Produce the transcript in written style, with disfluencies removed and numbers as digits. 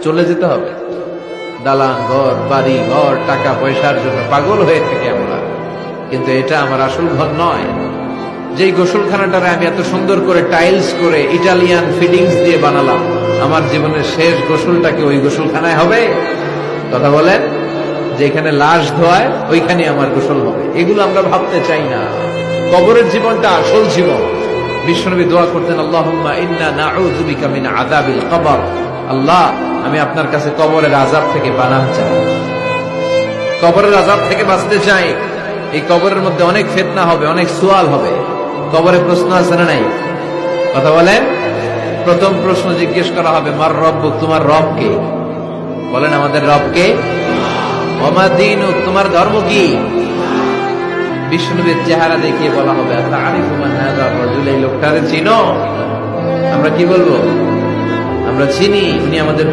চলে যেতে হবে। দালান ঘর, বাড়ি ঘর, টাকা পয়সার জন্য পাগল হয়ে থাকি আমরা, কিন্তু এটা আমার আসল ঘর নয়। যেই গোসলখানাটারে আমি এত সুন্দর করে টাইলস করে ইটালিয়ান ফিটিংস দিয়ে বানালাম, আমার জীবনের শেষ গোসলটা কি ওই গোসলখানায় হবে? কথা বলেন। যেখানে লাশ ধোয়ায় ওইখানে আমার গোসল হবে, এগুলো আমরা ভাবতে চাই না। কবরের জীবনটা আসল জীবন। বিশ্বনবী দোয়া করতেন, আল্লাহুম্মা ইন্না নাউযু বিকা মিন আযাবিল কবর। আল্লাহ, আমি আপনার কাছে কবরের আযাব থেকে পানাহ চাই, কবরের আযাব থেকে বাঁচতে চাই। এই কবরের মধ্যে অনেক ফিতনা হবে, অনেক সুয়াল হবে। কবরে প্রশ্ন আছে না নাই? কথা বলেন। প্রথম প্রশ্ন জিজ্ঞেস করা হবে, মার রব্বুক, তোমার রব কে? বলেন, আমাদের রব কে? ওয়া মা দীনুক, তোমার ধর্ম কি? বিষ্ণুবীর চেহারা দেখিয়ে বলা হবে, তাআরিফু মান হাযা রাজুল, এই লোকটারে চিনো? আমরা কি বলবো? আমরা চিনি, উনি আমাদের